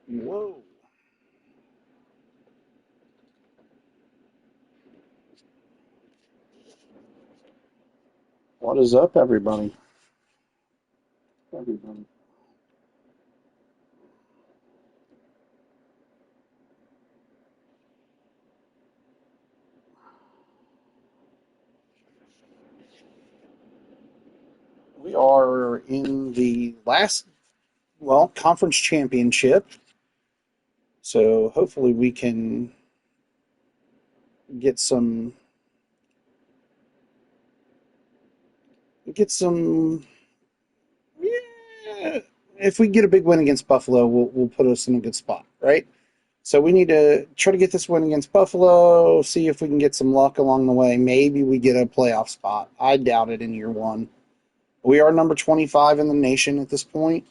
Whoa. What is up, everybody? We are in the last, conference championship. So hopefully we can get some. Yeah, if we get a big win against Buffalo, we'll put us in a good spot, right? So we need to try to get this win against Buffalo, see if we can get some luck along the way. Maybe we get a playoff spot. I doubt it in year one. We are number 25 in the nation at this point.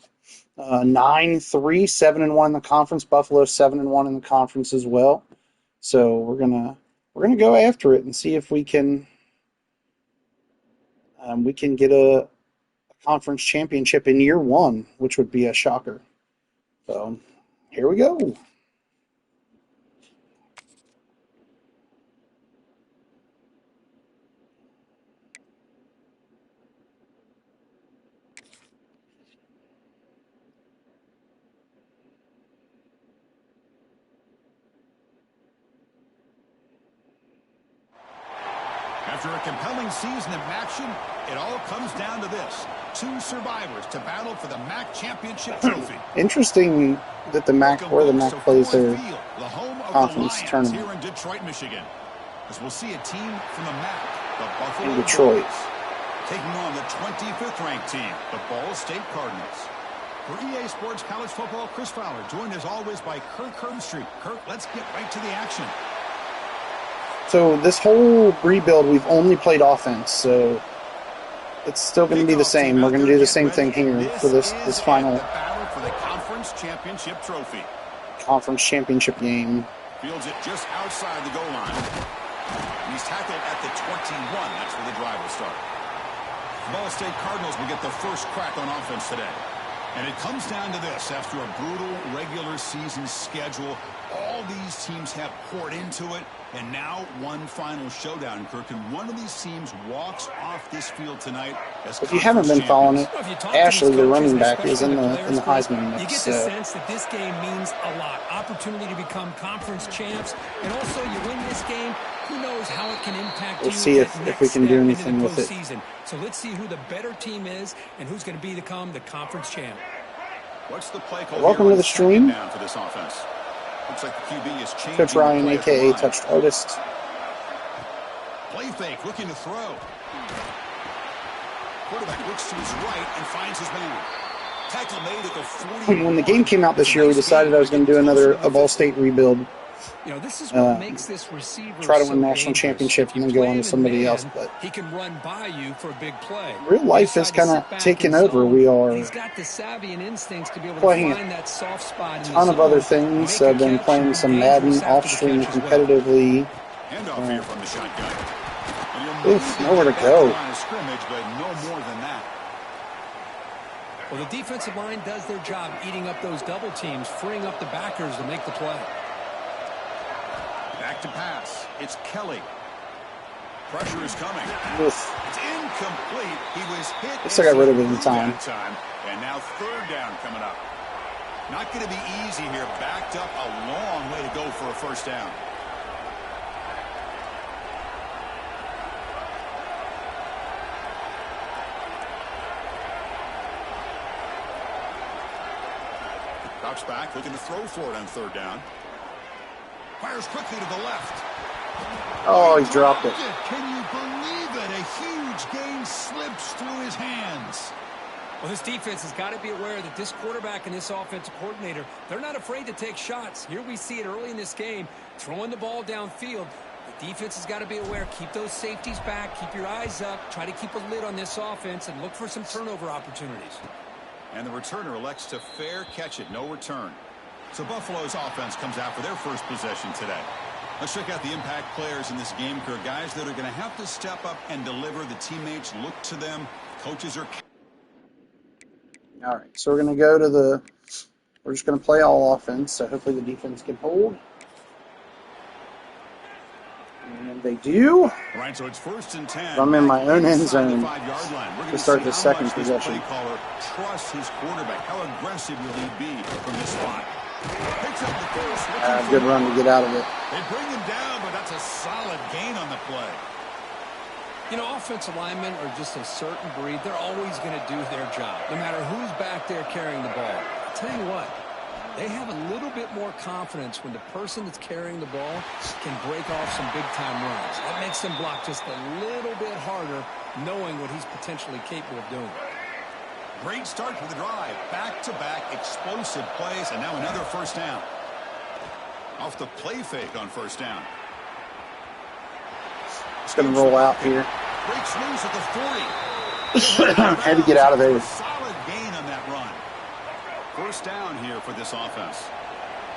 9-3, 7-1 in the conference. Buffalo 7-1 in the conference as well. So we're gonna go after it and see if we can get a conference championship in year one, which would be a shocker. So here we go. After a compelling season of action, it all comes down to this. Two survivors to battle for the MAC Championship trophy. Interesting that the MAC plays their conference tournament here in Detroit, Michigan. As we'll see a team from the MAC, the Buffalo in Detroit, Bills, taking on the 25th ranked team, the Ball State Cardinals. For EA Sports College Football, Chris Fowler, joined as always by Kirk Herbstreit. Kirk, let's get right to the action. So this whole rebuild, we've only played offense, so it's still going to be the same. We're going to do the same thing here for this final battle for the conference championship trophy. Conference championship game. Fields it just outside the goal line. He's tackled at the 21. That's where the drive will start. The Ball State Cardinals will get the first crack on offense today. And it comes down to this. After a brutal regular season schedule, all these teams have poured into it. And now one final showdown, Kirk. And one of these teams walks off this field tonight as if you haven't been following it, Ashley, the running back, is in the Heisman mix. You get the sense that this game means a lot. Opportunity to become conference champs. And also, you win this game, who knows how it can impact you. We'll see if we can do anything with it. So let's see who the better team is and who's going to become the conference champ. What's the play call? Welcome to the stream. For this offense. Looks like the QB is changing. Coach Ryan, a.k.a. Touched Artist. Play fake, looking to throw. Quarterback looks to his right and finds his man. Tackle made at the 40. When the game came out this year, we decided I was going to do another Ball State rebuild. You know, this is what makes this receiver try to win national championship and then go on to somebody else. But he can run by you for a big play. Real life is kind of taking over. We are he's got the savvy and instincts to be able playing to find that soft spot. A ton of other things. I've been playing some Madden off-stream competitively. Handoff here from the shotgun. Oof, nowhere to go. Scrimmage, but no more than that. Well, the defensive line does their job eating up those double teams, freeing up the backers to make the play. Back to pass. It's Kelly. Pressure is coming. Oof. It's incomplete. He was hit. Looks like I got rid of it in time. And now third down coming up. Not going to be easy here. Backed up a long way to go for a first down. Drops back, looking to throw for it on third down. Fires quickly to the left. Oh, he dropped it. Can you believe it? A huge gain slips through his hands. Well, this defense has got to be aware that this quarterback and this offensive coordinator, they're not afraid to take shots. Here we see it early in this game, throwing the ball downfield. The defense has got to be aware. Keep those safeties back. Keep your eyes up. Try to keep a lid on this offense and look for some turnover opportunities. And the returner elects to fair catch it. No return. So Buffalo's offense comes out for their first possession today. Let's check out the impact players in this game, Kirk. Guys that are going to have to step up and deliver. The teammates look to them. Coaches are... All right, so we're going to go to We're just going to play all offense, so hopefully the defense can hold. And they do. Right, so it's 1st and 10. I'm in my own end zone to start the second possession. Caller trusts his quarterback. How aggressive will he be from this spot? Picks up the first. Good run to get out of it. They bring him down, but that's a solid gain on the play. You know, offensive linemen are just a certain breed. They're always going to do their job, no matter who's back there carrying the ball. I'll tell you what, they have a little bit more confidence when the person that's carrying the ball can break off some big-time runs. That makes them block just a little bit harder, knowing what he's potentially capable of doing. Great start to the drive. Back-to-back explosive plays, and now another first down. Off the play fake on first down. It's going to roll out here. Breaks loose at the 40. Had to get out of there. Solid gain on that run. First down here for this offense.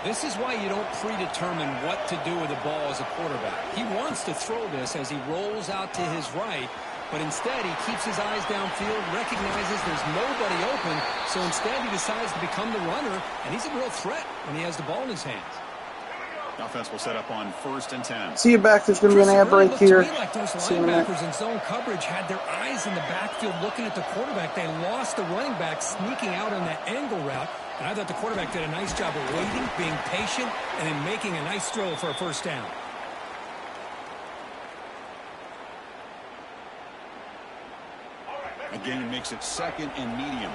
This is why you don't predetermine what to do with the ball as a quarterback. He wants to throw this as he rolls out to his right, but instead he keeps his eyes downfield, recognizes there's nobody open, so instead he decides to become the runner, and he's a real threat when he has the ball in his hands. Offense will set up on 1st and 10. See you back. There's going to be an air break here. Like those linebackers in zone coverage had their eyes in the backfield looking at the quarterback. They lost the running back sneaking out on that angle route. And I thought the quarterback did a nice job of waiting, being patient, and then making a nice throw for a first down. Again, makes it 2nd and medium.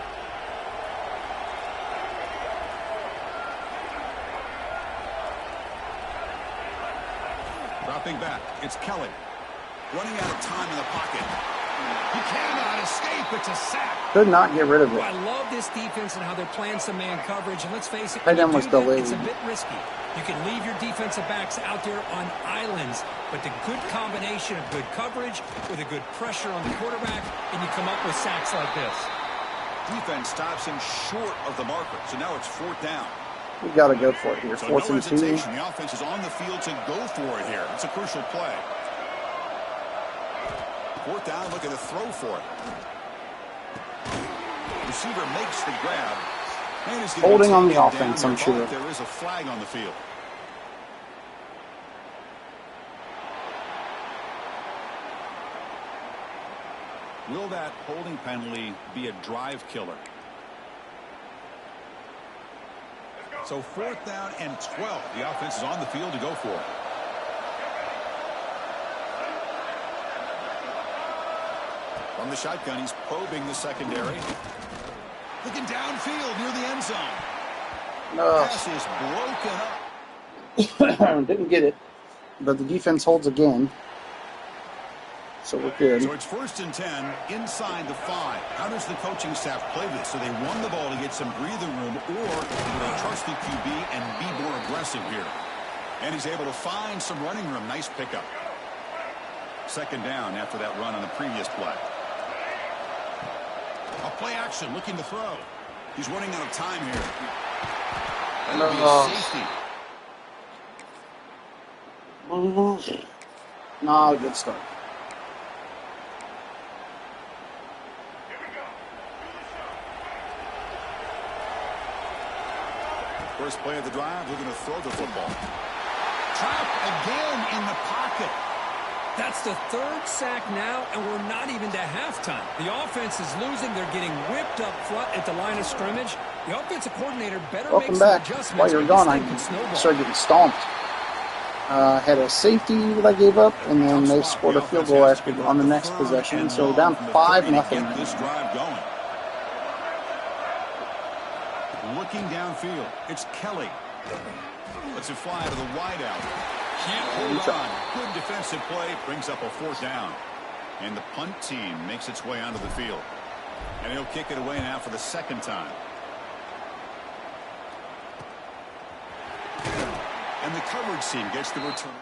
Dropping back, it's Kelly. Running out of time in the pocket. He cannot escape. It's a sack. Could not get rid of it. Well, I love this defense and how they're playing some man coverage. And let's face it, Tight end was delayed. it's a bit risky. You can leave your defensive backs out there on islands, but the good combination of good coverage with a good pressure on the quarterback, and you come up with sacks like this. Defense stops him short of the marker, so now it's 4th down. We got to go for it here. So 4th no and 2. hesitation. The offense is on the field to go for it here. It's a crucial play. 4th down, looking to throw for it. Receiver makes the grab. And he's holding on the offense, I'm sure. There is a flag on the field. Will that holding penalty be a drive killer? So 4th down and 12. The offense is on the field to go for it. From the shotgun, he's probing the secondary. Looking downfield near the end zone. Pass is broken up. Didn't get it, but the defense holds again. So we're good. So it's 1st and 10 inside the 5. How does the coaching staff play this? So they run the ball to get some breathing room, or do they trust the QB and be more aggressive here? And he's able to find some running room. Nice pickup. 2nd down after that run on the previous play. A play action, looking to throw. He's running out of time here. That'll be a safety. Not a good start. First play of the drive, looking to throw the football. Trapped again in the pocket. That's the 3rd sack now, and we're not even to halftime. The offense is losing. They're getting whipped up front at the line of scrimmage. The offensive coordinator better Welcome make some back. adjustments. While you're gone, I started getting stomped. Had a safety that I gave up, and then they scored a field goal after on the next possession. So we're down 5-0. This drive going. Looking downfield, it's Kelly. Lets it fly to the wideout. Can't hold on. Good defensive play. Brings up a 4th down. And the punt team makes its way onto the field. And he'll kick it away now for the 2nd time. And the coverage team gets the return.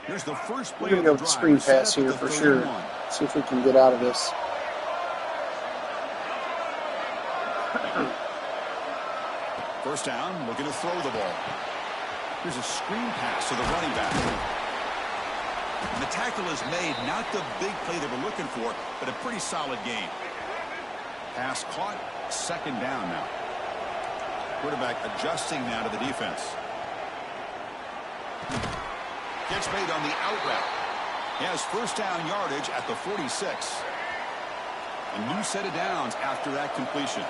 Here's the first play. We're going to go with the screen pass here for sure. See if we can get out of this. First down, looking to throw the ball. Here's a screen pass to the running back. And the tackle is made, not the big play they were looking for, but a pretty solid game. Pass caught, second down now. Quarterback adjusting now to the defense. Gets made on the out route. He has first down yardage at the 46. A new set of downs after that completion.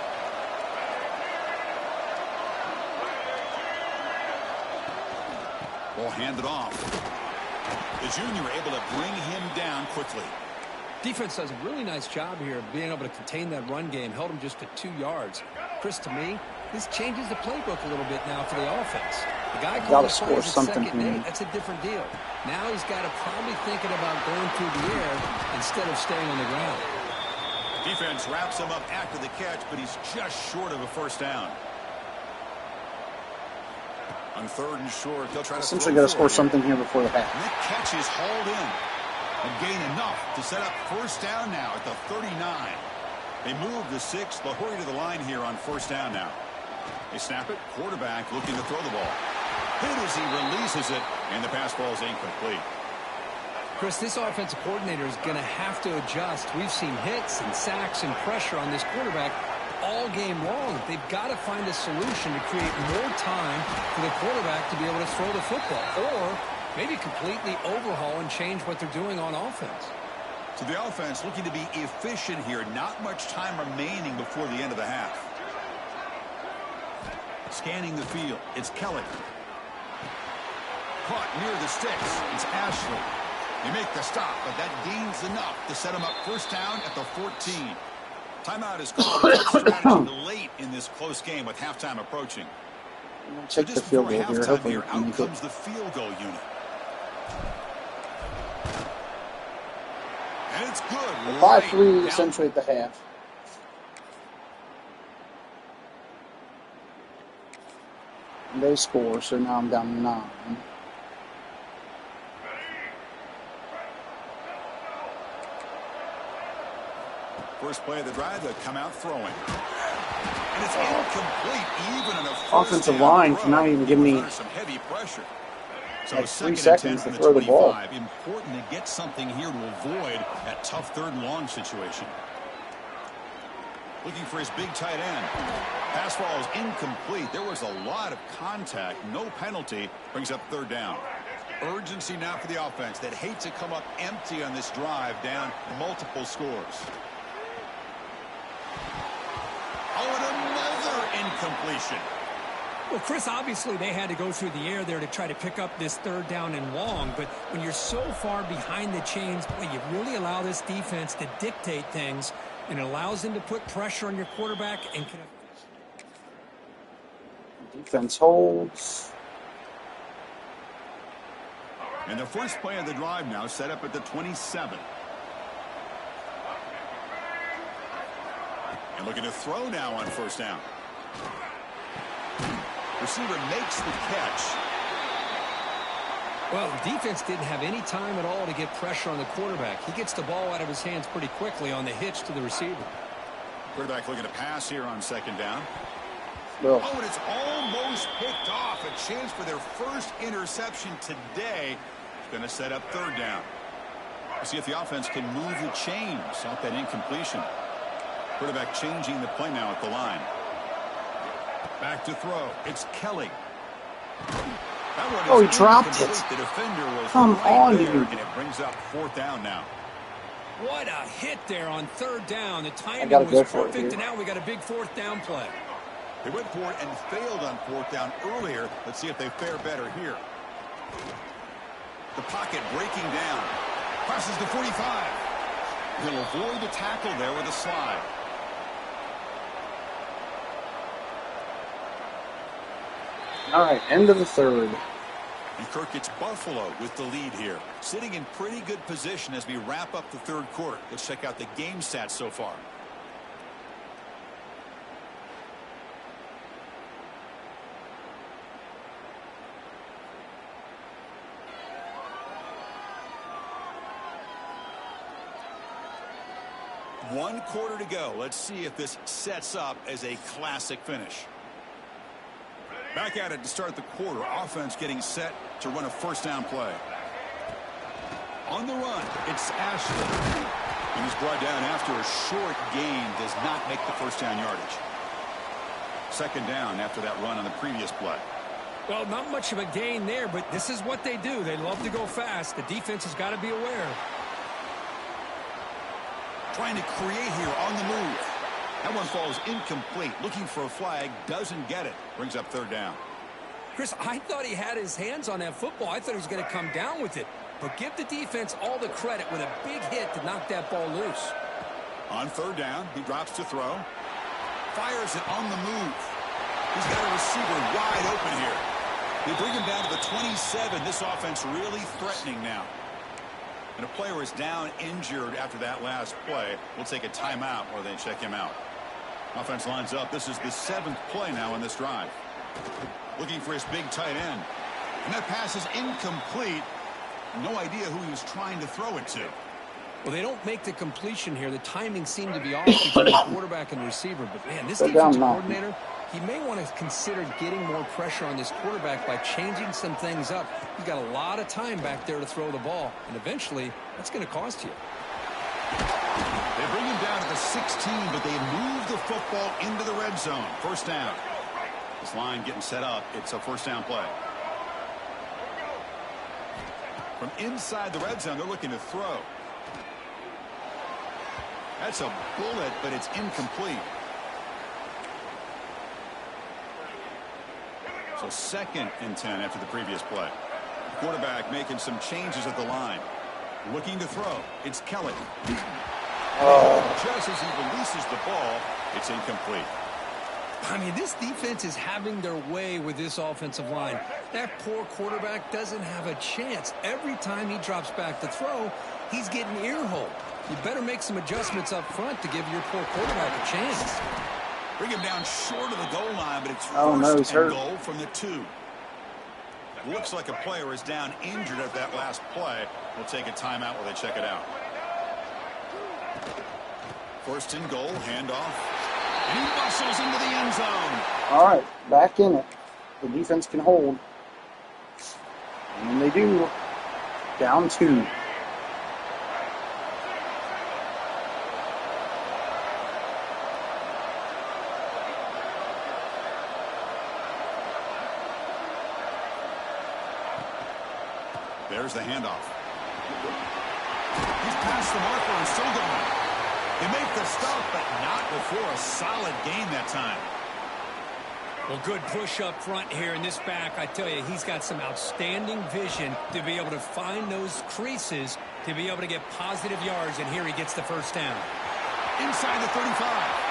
Ball handed off. The junior able to bring him down quickly. Defense does a really nice job here of being able to contain that run game. Held him just to 2 yards. Chris, to me, this changes the playbook a little bit now for the offense. The guy Gotta calls score something second and here. 8. That's a different deal. Now he's got to probably thinking about going through the air instead of staying on the ground. Defense wraps him up after the catch, but he's just short of a first down. On third and short, they'll try to Essentially got to score something here before the half. And that catch is hauled in. A gain enough to set up first down now at the 39. They move the 6. They'll hurry to the line here on first down now. They snap it. Quarterback looking to throw the ball. Hit as he releases it, and the pass ball is incomplete. Chris, this offensive coordinator is going to have to adjust. We've seen hits and sacks and pressure on this quarterback all game long. They've got to find a solution to create more time for the quarterback to be able to throw the football, or maybe completely overhaul and change what they're doing on offense. So the offense looking to be efficient here. Not much time remaining before the end of the half. Scanning the field, it's Kelly. Caught near the sticks, it's Ashley. They make the stop, but that gains enough to set him up first down at the 14. Timeout is called a strategy late in this close game with halftime approaching. Check the field goal here. Hopefully, out comes the field goal unit. And it's good. 5-3 essentially at the half. And they score, so now I'm down to 9. First play of the drive, they'll come out throwing. And it's incomplete, even in a first Offensive down line throw. cannot even give me Under some heavy pressure. So like 3 second and seconds 10 to from throw the ball. 25. Important to get something here to avoid that tough third and long situation. Looking for his big tight end. Pass ball is incomplete. There was a lot of contact. No penalty. Brings up third down. Urgency now for the offense that hate to come up empty on this drive, down multiple scores. Oh, and another incompletion. Well, Chris, obviously they had to go through the air there to try to pick up this third down and long, but when you're so far behind the chains, boy, you really allow this defense to dictate things, and it allows them to put pressure on your quarterback and can... Defense holds. And the first play of the drive now set up at the 27. And looking to throw now on first down. Receiver makes the catch. Well, the defense didn't have any time at all to get pressure on the quarterback. He gets the ball out of his hands pretty quickly on the hitch to the receiver. Quarterback looking to pass here on second down. Well, Oh, and it's almost picked off. A chance for their first interception today. Going to set up third down. We'll see if the offense can move the chains off that incompletion. Quarterback changing the play now at the line. Back to throw. It's Kelly. That one Oh, is he dropped incomplete. it. The defender was Come right on, there, dude. and it brings up fourth down now. What a hit there on third down. The timing gotta was go for it perfect, here. and now we got a big fourth down play. They went for it and failed on fourth down earlier. Let's see if they fare better here. The pocket breaking down. Passes to 45. He'll avoid the tackle there with a slide. all right, end of the third. And Kirk, it's Buffalo with the lead here. Sitting in pretty good position as we wrap up the third quarter. Let's check out the game stats so far. One quarter to go. Let's see if this sets up as a classic finish. Back at it to start the quarter. Offense getting set to run a first down play. On the run, it's Ashley. He was brought down after a short gain, does not make the first down yardage. Second down after that run on the previous play. Well, not much of a gain there, but this is what they do. They love to go fast. The defense has got to be aware. Trying to create here on the move. That one falls incomplete. Looking for a flag, doesn't get it. Brings up third down. Chris, I thought he had his hands on that football. I thought he was going to come down with it. But give the defense all the credit with a big hit to knock that ball loose. On third down, he drops to throw. Fires it on the move. He's got a receiver wide open here. They bring him down to the 27. This offense really threatening now. And a player is down injured after that last play. We'll take a timeout or they check him out. Offense lines up. This is the 7th play now in this drive. Looking for his big tight end. And that pass is incomplete. No idea who he was trying to throw it to. Well, they don't make the completion here. The timing seemed to be off between the quarterback and the receiver. But, man, this defensive coordinator, he may want to consider getting more pressure on this quarterback by changing some things up. He's got a lot of time back there to throw the ball. And eventually, that's going to cost you. They bring him down to the 16, but they move the football into the red zone. First down. This line getting set up. It's a first down play. From inside the red zone, they're looking to throw. That's a bullet, but it's incomplete. So 2nd and 10 after the previous play. Quarterback making some changes at the line. Looking to throw. It's Kelly. Just as he releases the ball, it's incomplete. I mean, this defense is having their way with this offensive line. That poor quarterback doesn't have a chance. Every time he drops back to throw, he's getting ear-holed. You better make some adjustments up front to give your poor quarterback a chance. Bring him down short of the goal line, but it's first and goal from the 2. Looks like a player is down injured at that last play. We'll take a timeout while they check it out. First and goal, handoff. And he bustles into the end zone. All right, back in it. The defense can hold. And they do. Down 2. There's the handoff. He's past the marker and still going. They make the stop, but not before a solid gain that time. Well, good push up front here in this back. I tell you, he's got some outstanding vision to be able to find those creases, to be able to get positive yards, and here he gets the first down. Inside the 35.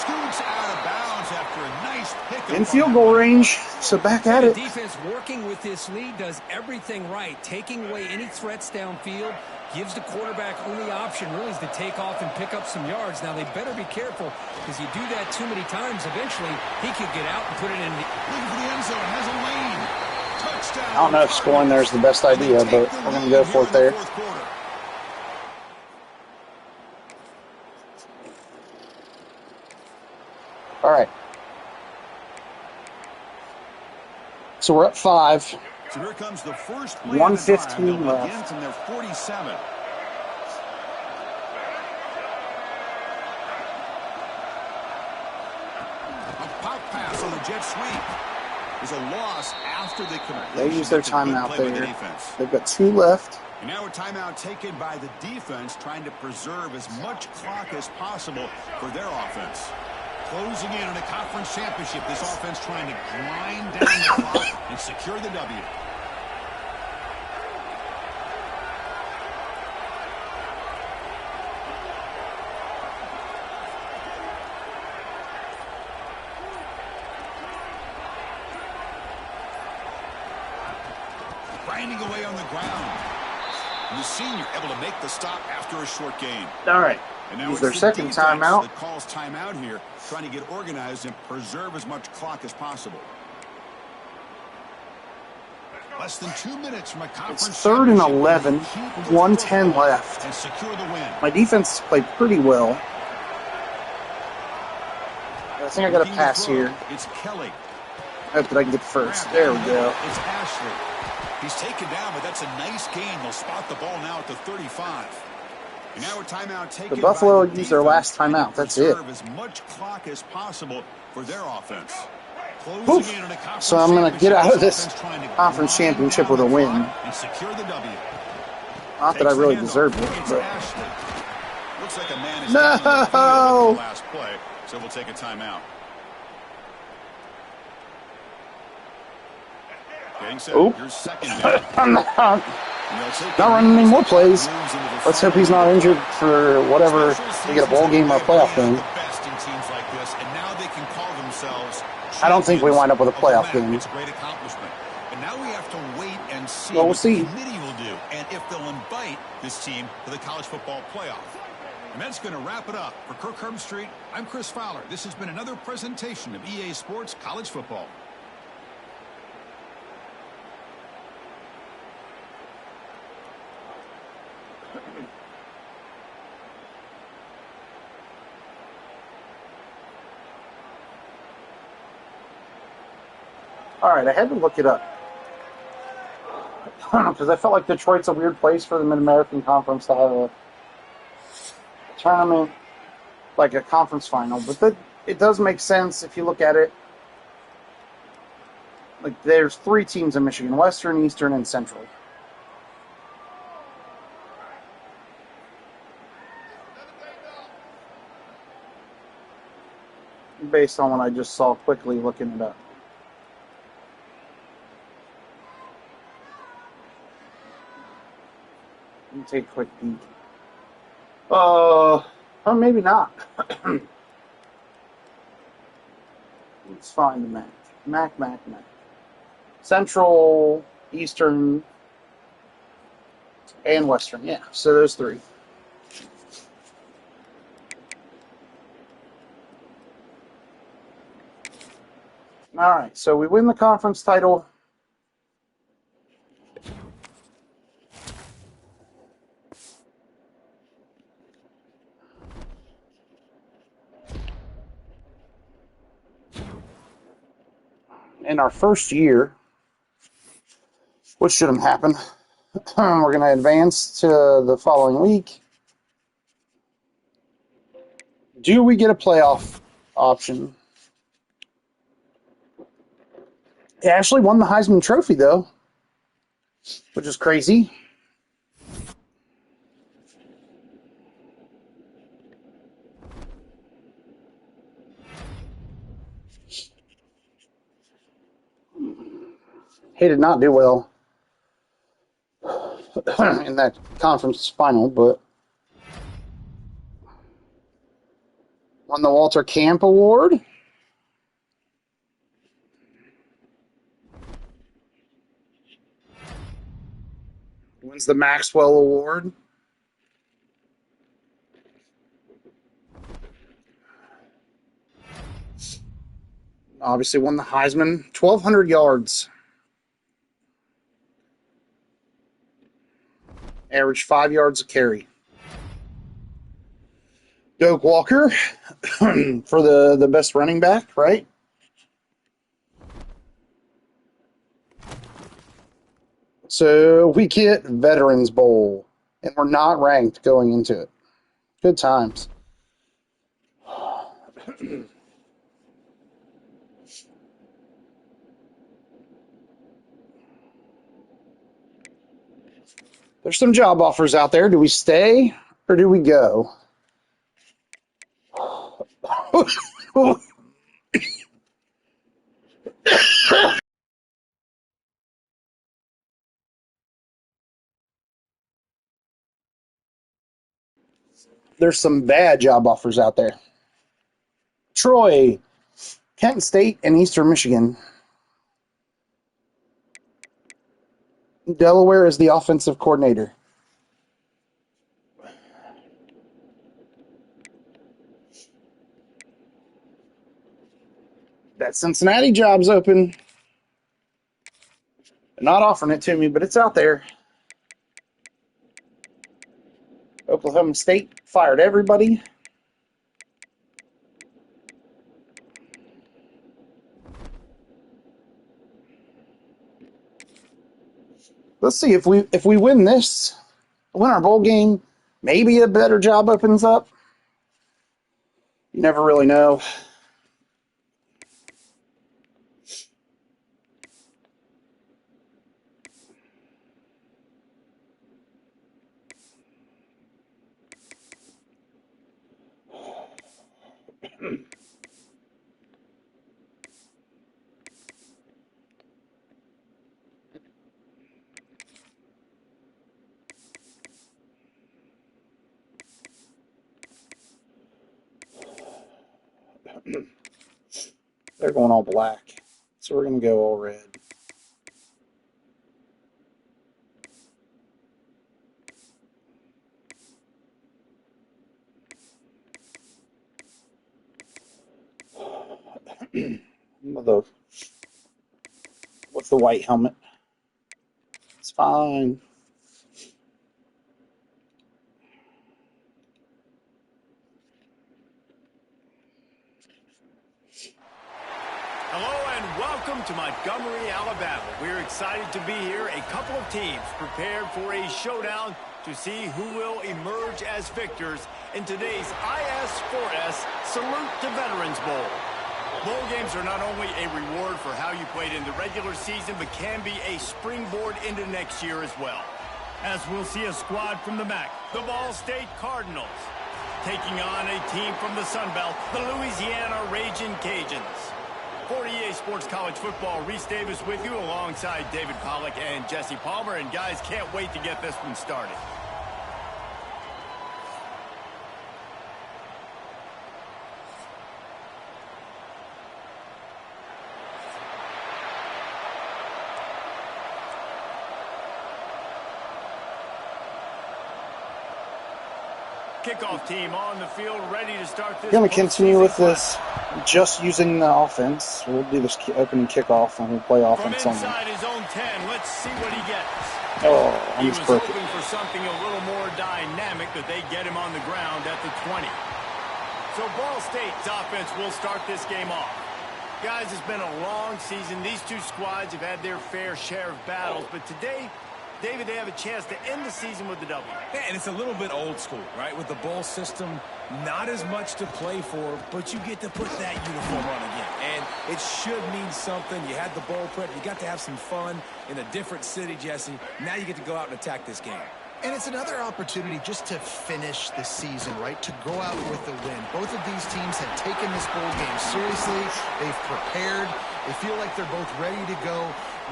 Scoots out of bounds after a nice pickup. In field goal range, so back at it. The defense working with this lead does everything right, taking away any threats downfield, gives the quarterback only option really is to take off and pick up some yards. Now, they better be careful because you do that too many times, eventually he could get out and put it in the end zone, has a lane. Touchdown. I don't know if scoring there is the best idea, but we're going to go for it there. All right. So we're up 5. So here comes the first play. 1:15 left. Again from their 47. A pop pass on the jet sweep is a loss after the completion. They use their timeout there. They've got 2 left. And now a timeout taken by the defense, trying to preserve as much clock as possible for their offense. Closing in on a conference championship, this offense trying to grind down the clock and secure the W. Grinding away on the ground. And the senior able to make the stop after a short gain. All right. And now Use their second timeout. That calls timeout here, trying to get organized and preserve as much clock as possible. Less than 2 minutes from a conference. It's 3rd and 11, 1:10 left. And secure the win. My defense has played pretty well. I think I got a pass here. It's Kelly. I hope that I can get the first. There we go. It's Ashley. He's taken down, but that's a nice gain. They'll spot the ball now at the 35. And now a timeout taken The Buffalo by the used their last defense timeout. to That's it. preserve as much clock as possible for their offense. Oof. So I'm going to get out of this conference championship with a win. And secure the W. Not that I really deserved it, but... Looks like a man is No! The last play, so we'll take a timeout. Oop. I'm not running any more plays. Let's hope he's not injured for whatever. We get a bowl game or a playoff game. I don't think we wind up with a playoff game. It's a great accomplishment. And now we have to wait and see Well, we'll what see. the committee will do and if they'll invite this team to the college football playoff. And that's going to wrap it up. For Kirk Herbstreit, I'm Chris Fowler. This has been another presentation of EA Sports College Football. All right, I had to look it up. Because I felt like Detroit's a weird place for the Mid-American Conference to have a tournament, like a conference final. But it does make sense if you look at it. Like, there's 3 teams in Michigan: Western, Eastern, and Central. Based on what I just saw quickly looking it up. Let me take a quick peek. Oh, maybe not. Let's find the MAC. MAC. Central, Eastern, and Western. Yeah, so those 3. All right, so we win the conference title. In our first year, which shouldn't happen, we're going to advance to the following week. Do we get a playoff option? He actually won the Heisman Trophy, though, which is crazy. He did not do well in that conference final, but won the Walter Camp Award. Wins the Maxwell Award. Obviously won the Heisman. 1,200 yards. Averaged 5 yards a carry. Doak Walker for the best running back, right? So we get Veterans Bowl, and we're not ranked going into it. Good times. There's some job offers out there. Do we stay or do we go? There's some bad job offers out there. Troy, Kent State, and Eastern Michigan. Delaware is the offensive coordinator. That Cincinnati job's open. They're not offering it to me, but it's out there. Oklahoma State fired everybody. Let's see if we win this, win our bowl game, maybe a better job opens up. You never really know. They're going all black, so we're going to go all red. What's the white helmet? It's fine. Hello and welcome to Montgomery, Alabama. We're excited to be here. A couple of teams prepared for a showdown to see who will emerge as victors in today's IS4S Salute to Veterans Bowl. Bowl games are not only a reward for how you played in the regular season, but can be a springboard into next year as well. As we'll see a squad from the MAC, the Ball State Cardinals, taking on a team from the Sun Belt, the Louisiana Ragin' Cajuns. For EA Sports College Football, Reese Davis with you alongside David Pollack and Jesse Palmer. And guys, can't wait to get this one started. Kickoff team on the field, ready to start this. We're going to continue with this, just using the offense. We'll do this opening kickoff, and we'll play offense From only. inside his own 10, let's see what he gets. Oh, He almost was broke it. hoping for something a little more dynamic, but they get him on the ground at the 20. So Ball State's offense will start this game off. Guys, it's been a long season. These two squads have had their fair share of battles, but today, David, they have a chance to end the season with the W. Yeah, and it's a little bit old school, right? With the bowl system, not as much to play for, but you get to put that uniform on again. And it should mean something. You had the bowl prep. You got to have some fun in a different city, Jesse. Now you get to go out and attack this game. And it's another opportunity just to finish the season, right? To go out with a win. Both of these teams have taken this bowl game seriously. They've prepared. They feel like they're both ready to go.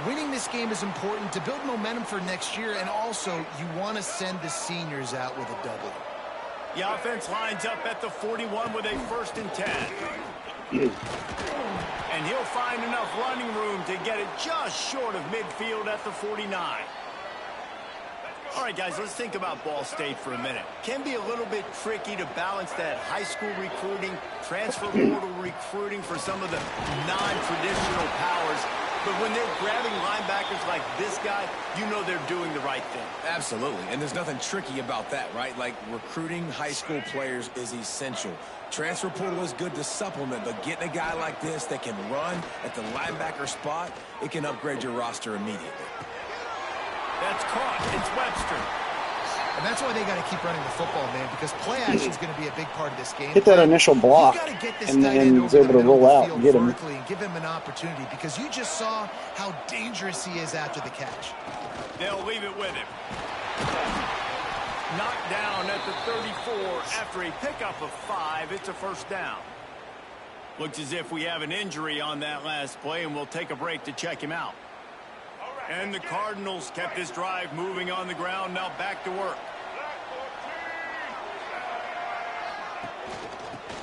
Winning this game is important to build momentum for next year, and also you want to send the seniors out with a W. The offense lines up at the 41 with a 1st and 10. And he'll find enough running room to get it just short of midfield at the 49. All right, guys, let's think about Ball State for a minute. Can be a little bit tricky to balance that high school recruiting, transfer portal recruiting for some of the non-traditional powers. But when they're grabbing linebackers like this guy, you know they're doing the right thing. Absolutely, and there's nothing tricky about that, right? Like, recruiting high school players is essential. Transfer portal is good to supplement, but getting a guy like this that can run at the linebacker spot, it can upgrade your roster immediately. That's caught. It's Webster. And that's why they got to keep running the football, man, because play action is going to be a big part of this game. Hit that initial block, You got to get this and tight then end he's over able the to middle roll of the out field and get him. vertically and give him an opportunity, because you just saw how dangerous he is after the catch. They'll leave it with him. Knocked down at the 34 after a pickup of 5. It's a 1st down. Looks as if we have an injury on that last play, and we'll take a break to check him out. And the Cardinals kept this drive moving on the ground. Now back to work.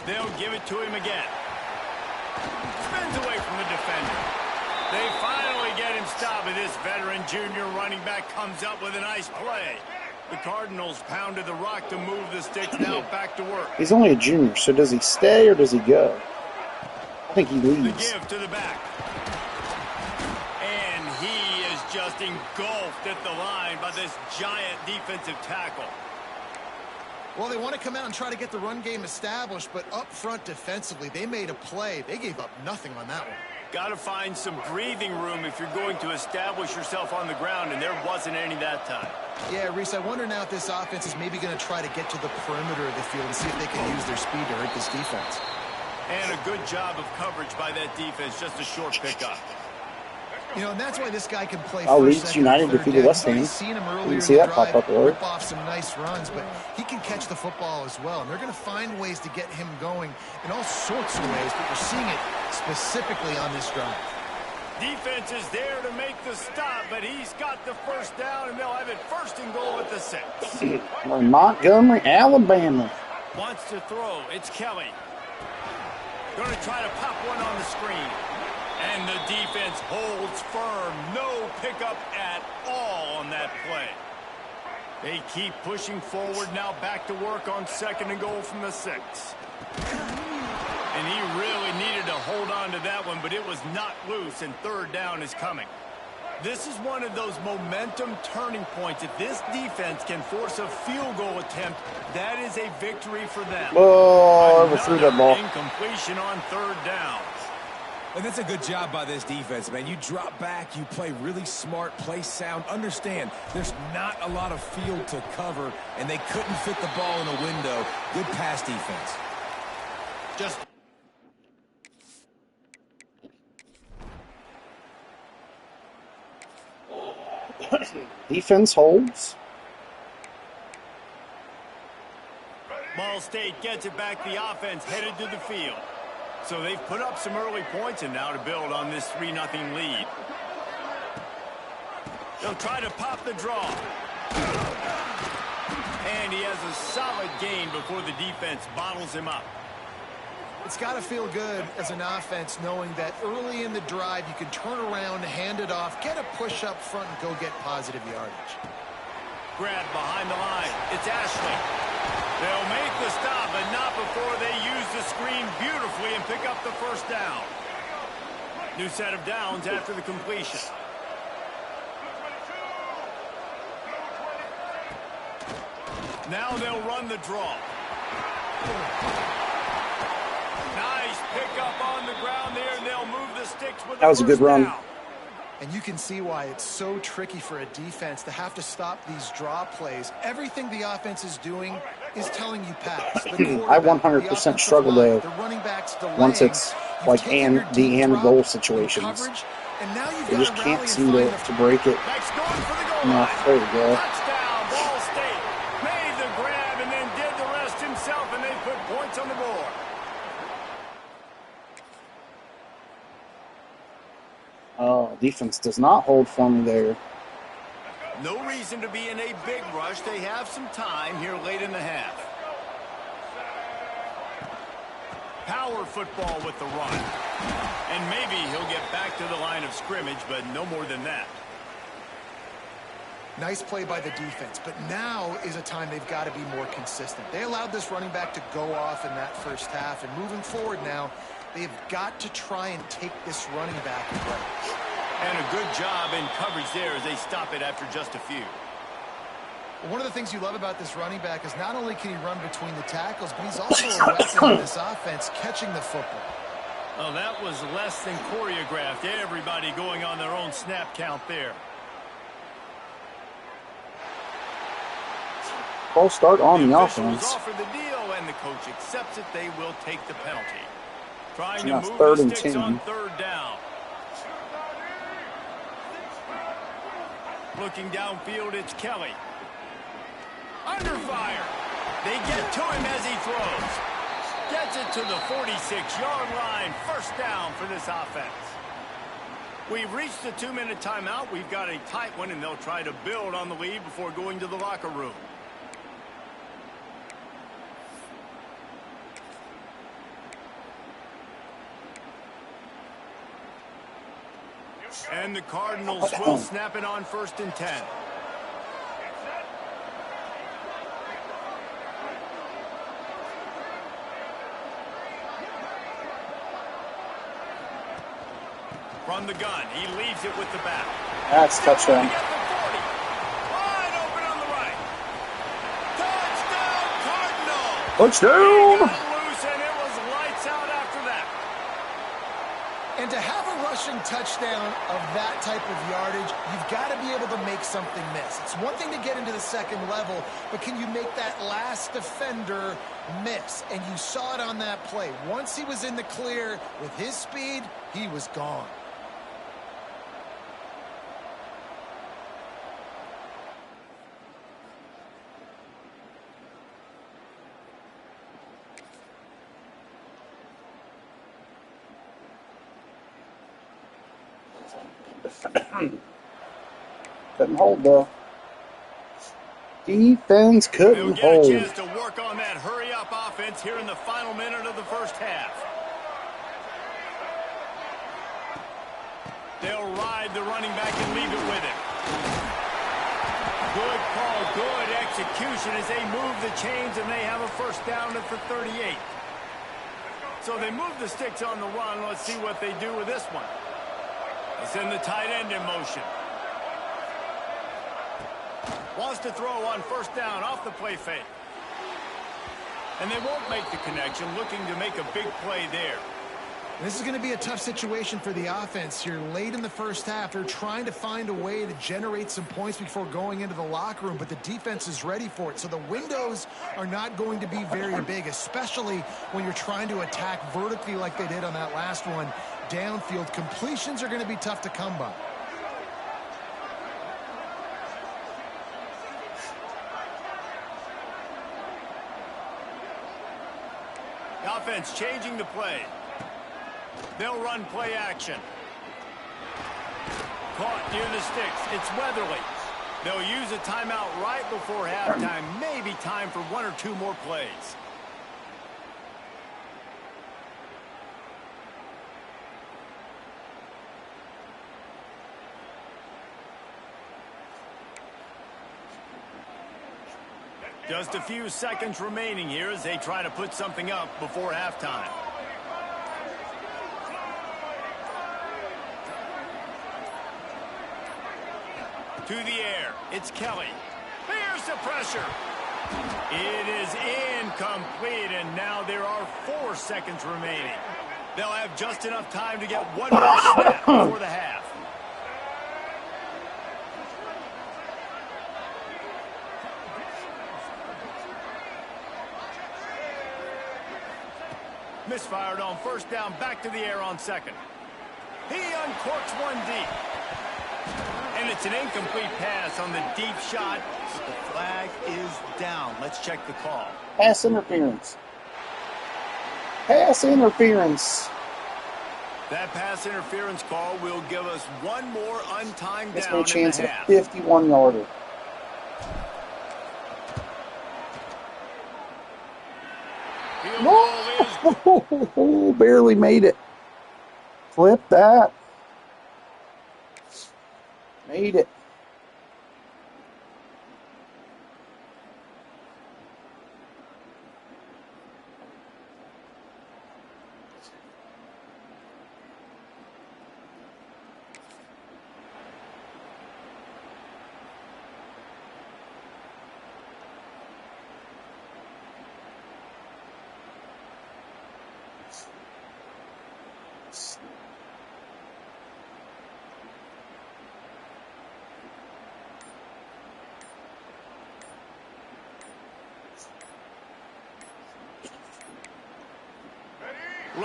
They'll give it to him again. Spins away from the defender. They finally get him stopped, and this veteran junior running back comes up with a nice play. The Cardinals pounded the rock to move the sticks. Now back to work. He's only a junior, so does he stay or does he go? I think he The leaves. give to the back. And he is just engulfed at the line by this giant defensive tackle. Well, they want to come out and try to get the run game established, but up front defensively, they made a play. They gave up nothing on that one. Got to find some breathing room if you're going to establish yourself on the ground, and there wasn't any that time. Yeah, Reese, I wonder now if this offense is maybe going to try to get to the perimeter of the field and see if they can use their speed to hurt this defense. And a good job of coverage by that defense, just a short pickup. You know, and that's why this guy can play Leeds first, United second, defeated third West down. Ham. You've seen him earlier Didn't see in the that pop drive, up earlier. rip off some nice runs, but he can catch the football as well. And they're going to find ways to get him going in all sorts of ways, but we're seeing it specifically on this drive. Defense is there to make the stop, but he's got the first down, and they'll have it 1st and goal at the 6. We're in Montgomery, Alabama. Wants to throw. It's Kelly. Going to try to pop one on the screen. And the defense holds firm. No pickup at all on that play. They keep pushing forward now, back to work on 2nd and goal from the 6. And he really needed to hold on to that one, but it was not loose, and 3rd down is coming. This is one of those momentum turning points. If this defense can force a field goal attempt, that is a victory for them. Oh, overthrew that ball. Incompletion on 3rd down. And that's a good job by this defense, man. You drop back, you play really smart, play sound. Understand, there's not a lot of field to cover, and they couldn't fit the ball in a window. Good pass defense. Just Defense holds. Ball State gets it back. The offense headed to the field. So they've put up some early points, and now to build on this 3-0 lead. They'll try to pop the draw. And he has a solid gain before the defense bottles him up. It's got to feel good as an offense knowing that early in the drive you can turn around, hand it off, get a push up front, and go get positive yardage. Grab behind the line. It's Ashley. They'll make the stop, but not before they use the screen beautifully and pick up the 1st down. New set of downs after the completion. Now they'll run the draw. Nice pickup on the ground there, and they'll move the sticks with That was a good run. And you can see why it's so tricky for a defense to have to stop these draw plays. Everything the offense is doing is telling you pass. I 100% struggle though once it's like the and goal situations. They just can't seem to break it. No, there we go. Touchdown, Ball State made the grab and then did the rest himself, and they put points on the board. Oh, defense does not hold for me there. No reason to be in a big rush. They have some time here late in the half. Power football with the run. And maybe he'll get back to the line of scrimmage, but no more than that. Nice play by the defense, but now is a time they've got to be more consistent. They allowed this running back to go off in that 1st half, and moving forward now, they've got to try and take this running back away. And a good job in coverage there as they stop it after just a few. Well, one of the things you love about this running back is not only can he run between the tackles, but he's also a weapon in this offense, catching the football. Well, that was less than choreographed. Everybody going on their own snap count there. False start on the officials offense. offer the deal, and the coach accepts it. They will take the penalty. Trying to Now move 3rd the and sticks 10. on 3rd down. Looking downfield, it's Kelly. Under fire. They get to him as he throws. Gets it to the 46-yard line. 1st down for this offense. We've reached the 2-minute timeout. We've got a tight one, and they'll try to build on the lead before going to the locker room. And the Cardinals will snap it on 1st and 10. From the gun, he leaves it with the back. That's touchdown. Wide open on the right. Touchdown, Cardinals! Touchdown! He got loose, and it was lights out after that. And to have a rushing touchdown of that type of yardage, you've got to be able to make something miss. It's one thing to get into the second level, but can you make that last defender miss? And you saw it on that play. Once he was in the clear with his speed, he was gone. Couldn't hold, though. Defense They'll couldn't get a hold. chance to work on that hurry-up offense here in the final minute of the first half. They'll ride the running back and leave it with him. Good call, good execution as they move the chains and they have a first down at the 38. So they move the sticks on the run. Let's see what they do with this one. They send the tight end in motion. Wants to throw on first down off the play fake. And they won't make the connection, looking to make a big play there. This is going to be a tough situation for the offense here. Late in the first half, they're trying to find a way to generate some points before going into the locker room, but the defense is ready for it. So the windows are not going to be very big, especially when you're trying to attack vertically like they did on that last one. Downfield completions are going to be tough to come by. The offense changing the play. They'll run play action. Caught near the sticks. It's Weatherly. They'll use a timeout right before halftime. Maybe time for one or two more plays. Just a few seconds remaining here as they try to put something up before halftime. To the air. It's Kelly. Here's the pressure. It is incomplete, and now there are 4 seconds remaining. They'll have just enough time to get one more snap before the half. Misfired on first down, back to the air on second. He uncorks one deep. And it's an incomplete pass on the deep shot. The flag is down. Let's check the call. Pass interference. Pass interference. That pass interference call will give us one more untimed That's down no chance in at the a half. 51-yarder. Field goal is Barely made it. Flip that. Made it.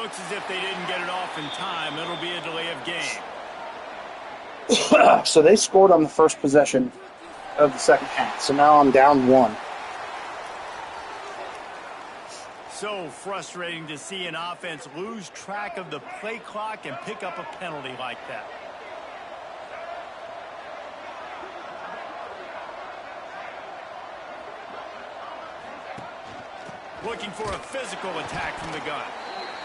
looks as if they didn't get it off in time. It'll be a delay of game. So they scored on the first possession of the second half. So now I'm down 1. So frustrating to see an offense lose track of the play clock and pick up a penalty like that. Looking for a physical attack from the gun.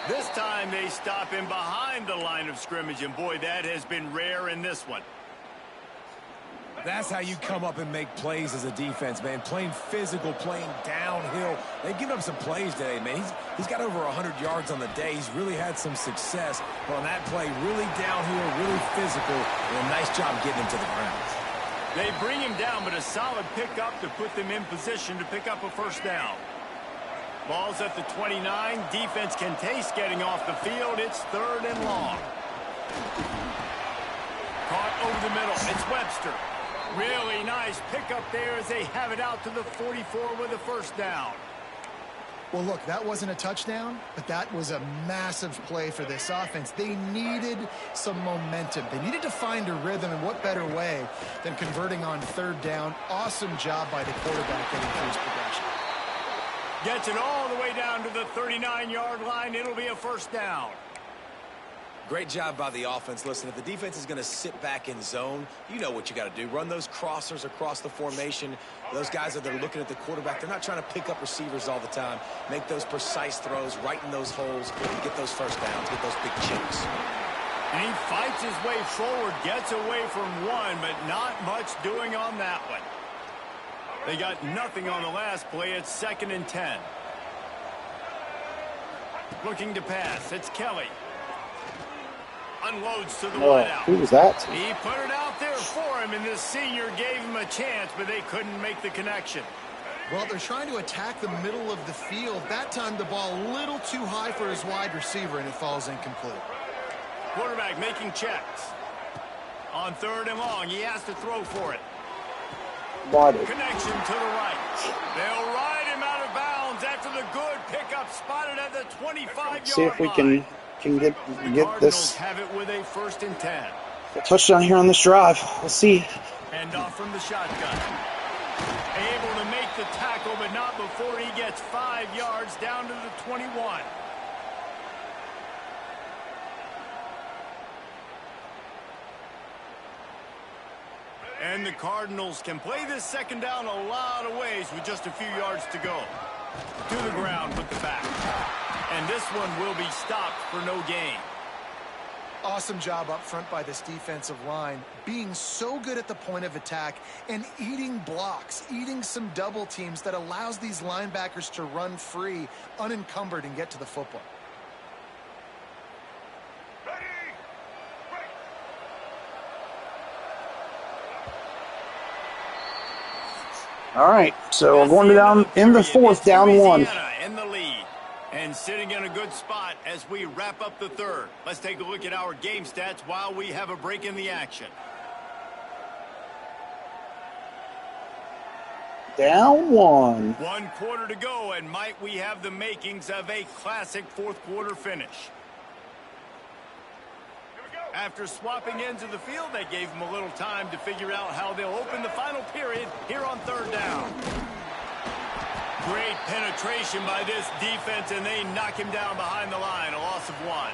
This time they stop him behind the line of scrimmage, and boy, that has been rare in this one. That's how you come up and make plays as a defense, man. Playing physical, playing downhill. They've given up some plays today, man. He's got over 100 yards on the day. He's really had some success. But on that play, really downhill, really physical, and a nice job getting him to the ground. They bring him down, but a solid pickup to put them in position to pick up a first down. Ball's at the 29. Defense can taste getting off the field. It's 3rd and long. Caught over the middle. It's Webster. Really nice pickup there as they have it out to the 44 with a first down. Well, look, that wasn't a touchdown, but that was a massive play for this offense. They needed some momentum. They needed to find a rhythm, and what better way than converting on third down. Awesome job by the quarterback getting through his progression. Gets it all the way down to the 39-yard line. It'll be a first down. Great job by the offense. Listen, if the defense is going to sit back in zone, you know what you got to do. Run those crossers across the formation. Those guys that are looking at the quarterback, they're not trying to pick up receivers all the time. Make those precise throws right in those holes and get those first downs, get those big chunks. And he fights his way forward, gets away from one, but not much doing on that one. They got nothing on the last play. It's 2nd and 10. Looking to pass. It's Kelly. Unloads to the wideout. Who was that? He put it out there for him, and this senior gave him a chance, but they couldn't make the connection. Well, they're trying to attack the middle of the field. That time the ball a little too high for his wide receiver, and it falls incomplete. Quarterback making checks. On 3rd and long, he has to throw for it. Connection to the right. They'll ride him out of bounds after the good pickup spotted at the 25-yard line. See if we can get this have it with a 1st and 10. touchdown here on this drive. Let's see. And off from the shotgun. Able to make the tackle, but not before he gets 5 yards down to the 21. And the Cardinals can play this 2nd down a lot of ways with just a few yards to go. To the ground with the back. And this one will be stopped for no gain. Awesome job up front by this defensive line, being so good at the point of attack and eating blocks, eating some double teams that allows these linebackers to run free, unencumbered, and get to the football. All right, so we're going down in the 4th, down 1. In the lead and sitting in a good spot as we wrap up the 3rd. Let's take a look at our game stats while we have a break in the action. Down 1. 1 quarter to go, and might we have the makings of a classic 4th quarter finish. After swapping ends of the field, they gave them a little time to figure out how they'll open the final period here on 3rd down. Great penetration by this defense, and they knock him down behind the line, a loss of 1.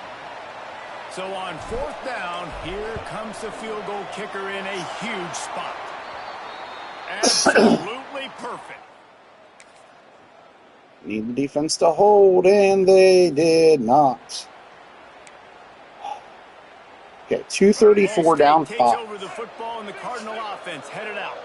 So on 4th down, here comes the field goal kicker in a huge spot. Absolutely perfect. Need the defense to hold, and they did not. Okay, 2:34 down 5. Takes over the football, and the Cardinal offense headed out.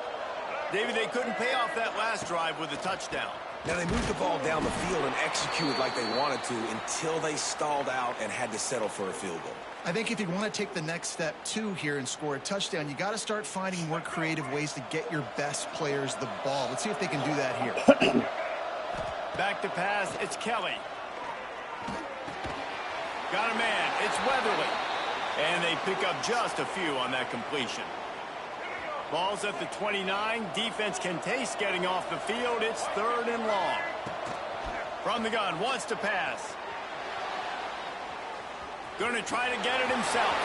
David, they couldn't pay off that last drive with a touchdown. Now, they moved the ball down the field and executed like they wanted to until they stalled out and had to settle for a field goal. I think if you want to take the next step, too, here and score a touchdown, you got to start finding more creative ways to get your best players the ball. Let's see if they can do that here. Back to pass, it's Kelly. Got a man, it's Weatherly. And they pick up just a few on that completion. Ball's at the 29. Defense can taste getting off the field. It's 3rd and long. From the gun, wants to pass. Going to try to get it himself.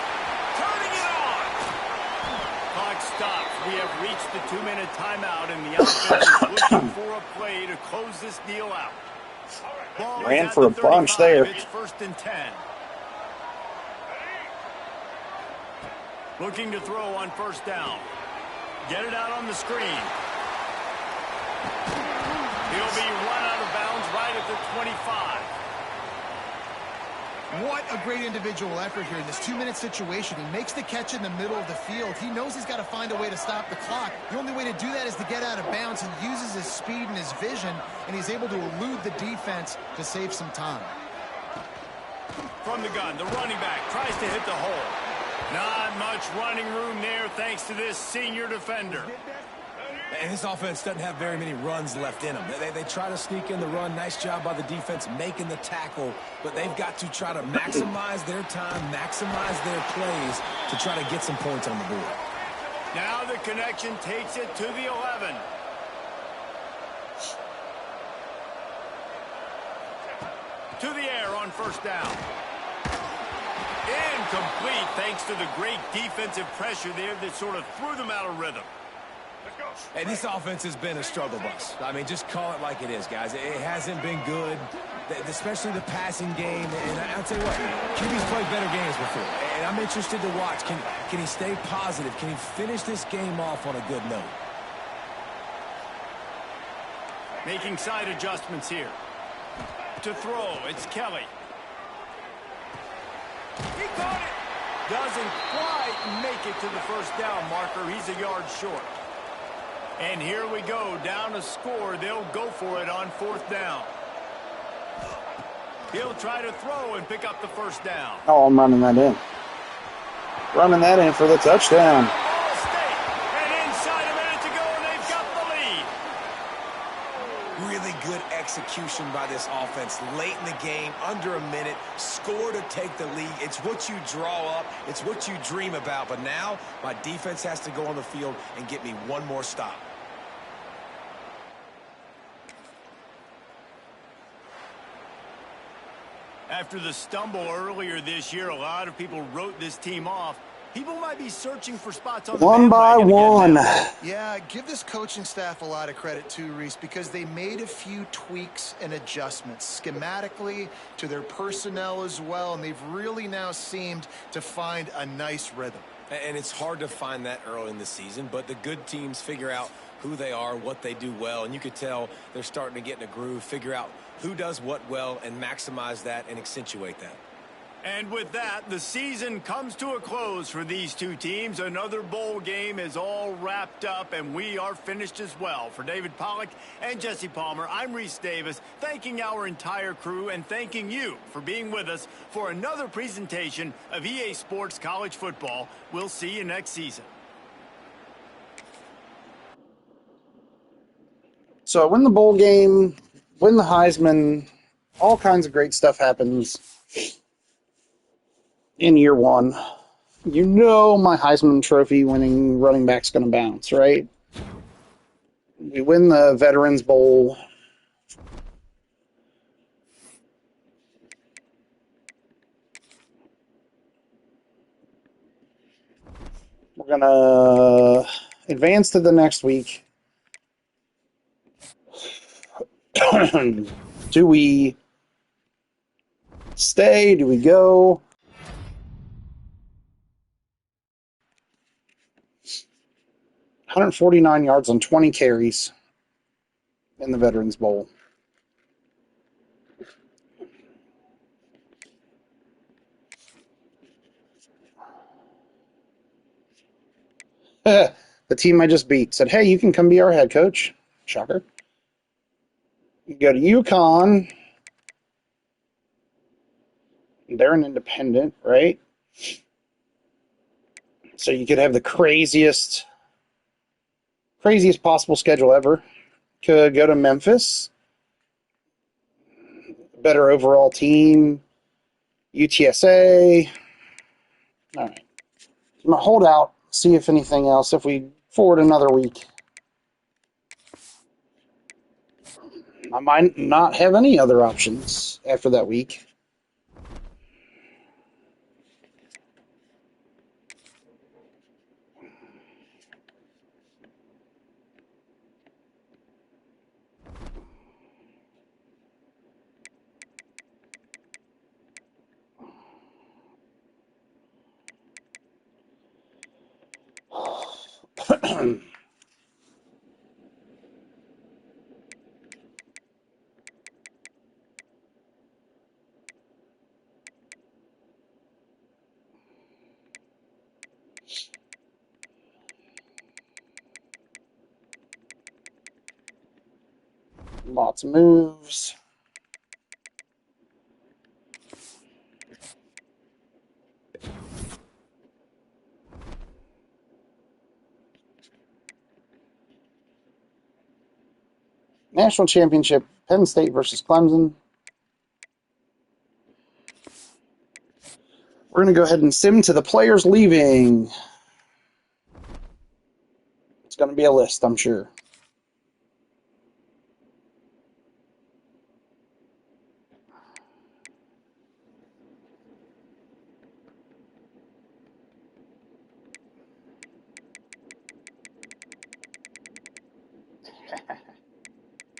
Turning it on. Clock stops. We have reached the 2-minute timeout, and the offense is looking for a play to close this deal out. Ball Ran for a bunch there. It's 1st and 10. Looking to throw on 1st down. Get it out on the screen. He'll be run out of bounds right at the 25. What a great individual effort here in this 2-minute situation. He makes the catch in the middle of the field. He knows he's got to find a way to stop the clock. The only way to do that is to get out of bounds. He uses his speed and his vision, and he's able to elude the defense to save some time. From the gun, the running back tries to hit the hole. Not much running room there thanks to this senior defender. And this offense doesn't have very many runs left in them. They try to sneak in the run. Nice job by the defense making the tackle. But they've got to try to maximize their time, maximize their plays to try to get some points on the board. Now the connection takes it to the 11. To the air on first down. Incomplete thanks to the great defensive pressure there that sort of threw them out of rhythm. Hey, this offense has been a struggle bus. I mean, just call it like it is, guys. It hasn't been good, especially the passing game. And I'll tell you what, QB's played better games before. And I'm interested to watch. Can he stay positive? Can he finish this game off on a good note? Making side adjustments here. To throw, it's Kelly. He caught it. Doesn't quite make it to the first down marker. He's a yard short. And here we go, down a score. They'll go for it on fourth down. He'll try to throw and pick up the first down. Oh, I'm running that in. Running that in for the touchdown. Ball State. And inside a minute to go, and they've got the lead. Really good execution by this offense. Late in the game, under a minute, score to take the lead. It's what you draw up. It's what you dream about. But now, my defense has to go on the field and get me one more stop. After the stumble earlier this year, a lot of people wrote this team off. People might be searching for spots on the One by bandwagon one. again now. Yeah, give this coaching staff a lot of credit too, Reese, because they made a few tweaks and adjustments schematically to their personnel as well, and they've really now seemed to find a nice rhythm. And it's hard to find that early in the season, but the good teams figure out who they are, what they do well, and you could tell they're starting to get in a groove, figure out who does what well, and maximize that and accentuate that. And with that, the season comes to a close for these two teams. Another bowl game is all wrapped up, and we are finished as well. For David Pollack and Jesse Palmer, I'm Reese Davis, thanking our entire crew and thanking you for being with us for another presentation of EA Sports College Football. We'll see you next season. So I win the bowl game, win the Heisman, all kinds of great stuff happens in year one. You know my Heisman Trophy winning running back's going to bounce, right? We win the Veterans Bowl. We're going to advance to the next week. Do we stay? Do we go? $149 yards on 20 carries in the Veterans Bowl. The team I just beat said, hey, you can come be our head coach. Shocker. You go to UConn. They're an independent, right? So you could have the craziest possible schedule ever. Could go to Memphis. Better overall team. UTSA. All right. I'm going to hold out, see if anything else, if we forward another week. I might not have any other options after that week. Lots of moves. National championship, Penn State versus Clemson. We're going to go ahead and sim to the players leaving. It's going to be a list, I'm sure.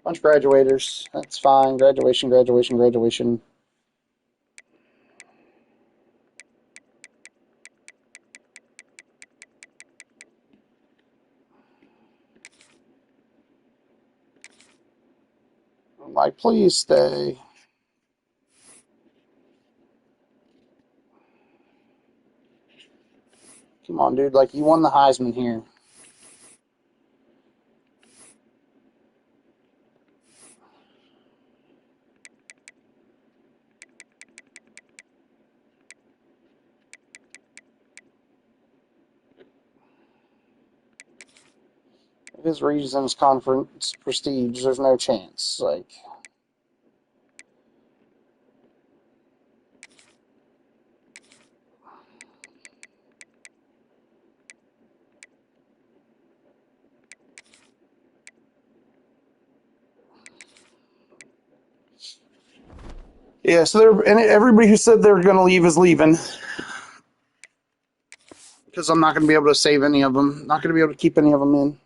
Bunch of graduators. That's fine. Graduation, graduation, graduation. I'm like, please stay. Come on, dude. Like, you won the Heisman here. If his reasons conference prestige, there's no chance. Like, yeah, so and everybody who said they're going to leave is leaving. Because I'm not going to be able to save any of them. Not going to be able to keep any of them in.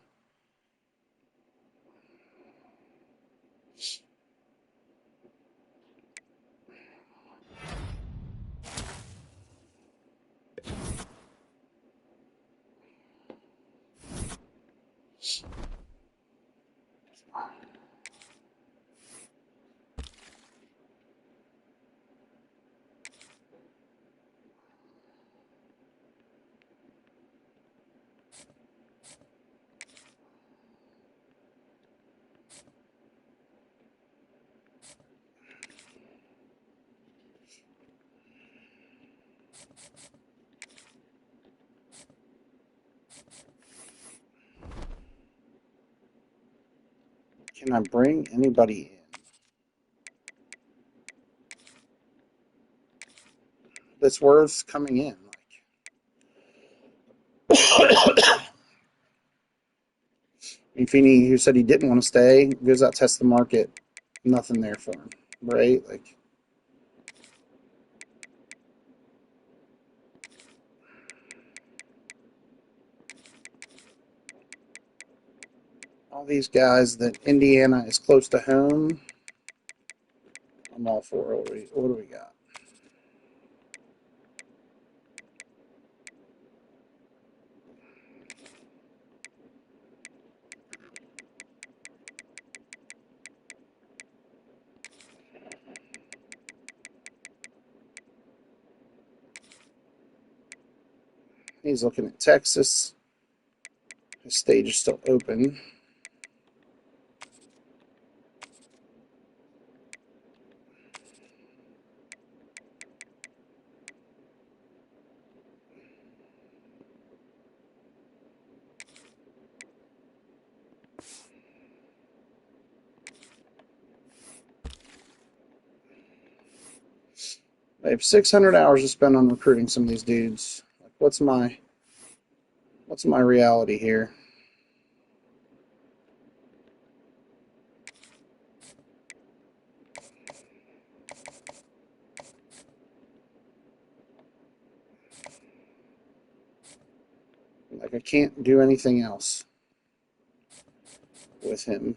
Can I bring anybody in that's worth coming in? Feeney, who said he didn't want to stay, goes out, test the market. Nothing there for him, right? Like, all these guys that Indiana is close to home, I'm all for. What do we got? He's looking at Texas. His stage is still open. I have 600 hours to spend on recruiting some of these dudes. Like, what's my reality here? Like, I can't do anything else with him.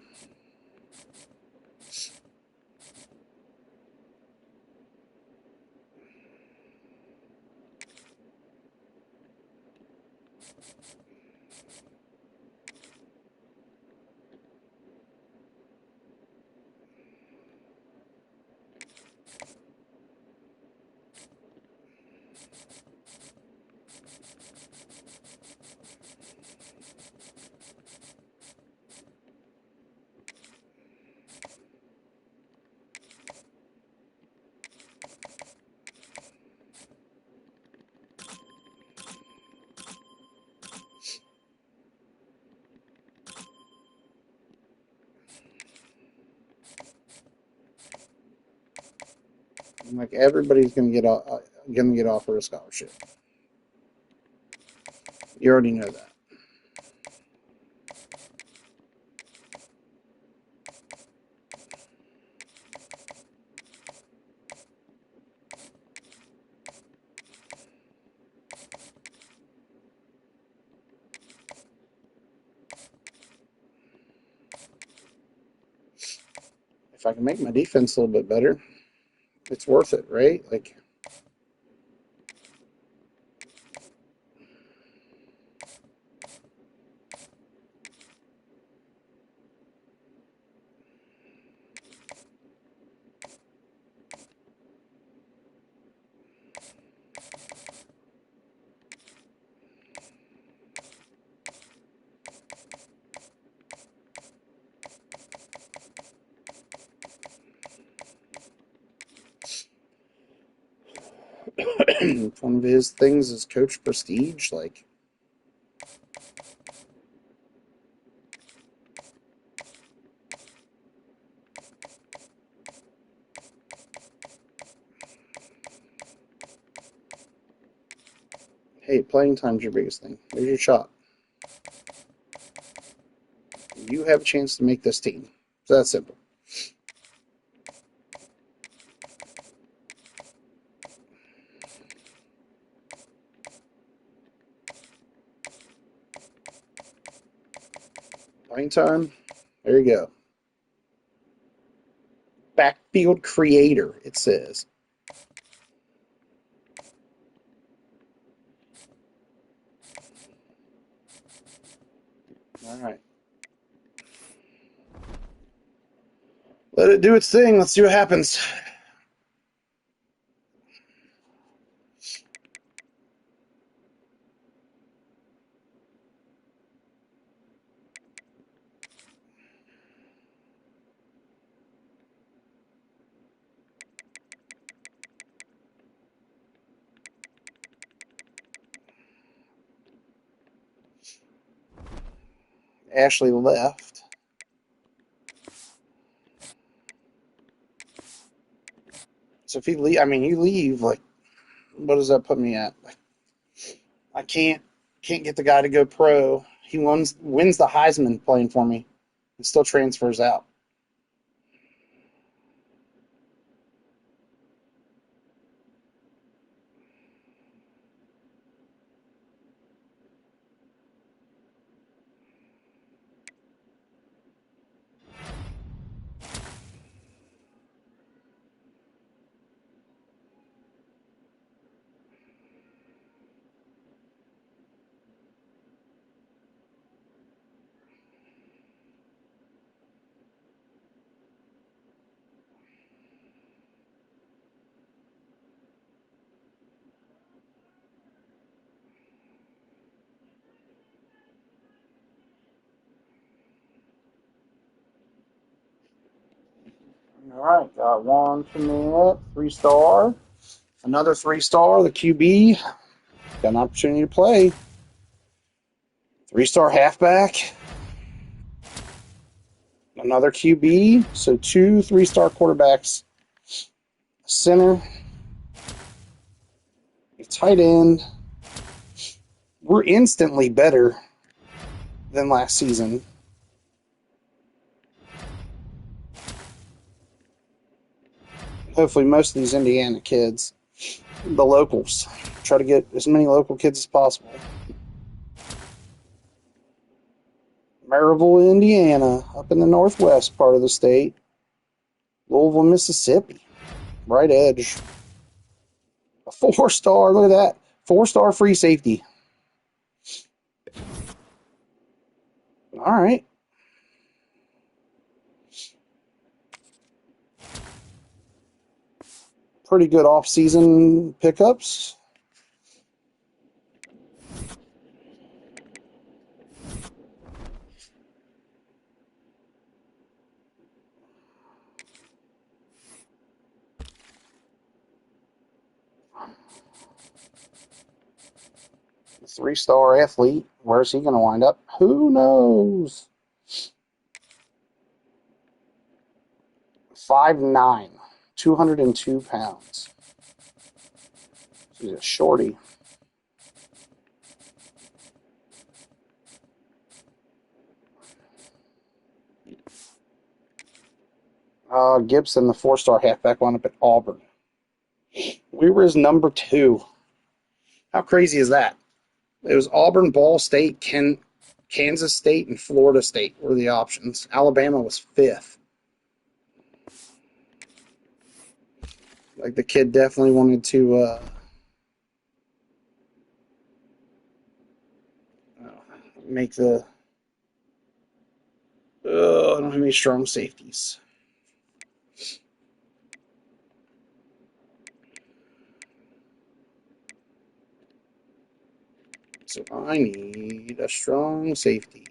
Like everybody's gonna get offered a scholarship. You already know that. If I can make my defense a little bit better, it's worth it, right? Like, one of his things is coach prestige. Like, hey, playing time's your biggest thing. There's your shot. You have a chance to make this team. It's that simple. Playing time. There you go. Backfield creator, it says. All right. Let it do its thing. Let's see what happens. Ashley left. So if you leave, you leave, like, what does that put me at? Like, I can't get the guy to go pro. He wins the Heisman playing for me. He still transfers out. All right, got one commit, 3-star. Another 3-star, the QB. Got an opportunity to play. 3-star halfback. Another QB. So 2 3-star quarterbacks. Center. A tight end. We're instantly better than last season. Hopefully most of these Indiana kids, the locals, try to get as many local kids as possible. Maryville, Indiana, up in the northwest part of the state. Louisville, Mississippi, right edge. A 4-star, look at that. 4-star free safety. All right. Pretty good off-season pickups. A 3-star athlete. Where's he going to wind up? Who knows? 5'9", 202 pounds. She's a shorty. Gibson, the 4-star halfback, wound up at Auburn. We were his number 2. How crazy is that? It was Auburn, Ball State, Kansas State, and Florida State were the options. Alabama was 5th. Like, the kid definitely wanted to make the... I don't have any strong safeties. So I need a strong safety.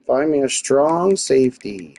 Find me a strong safety.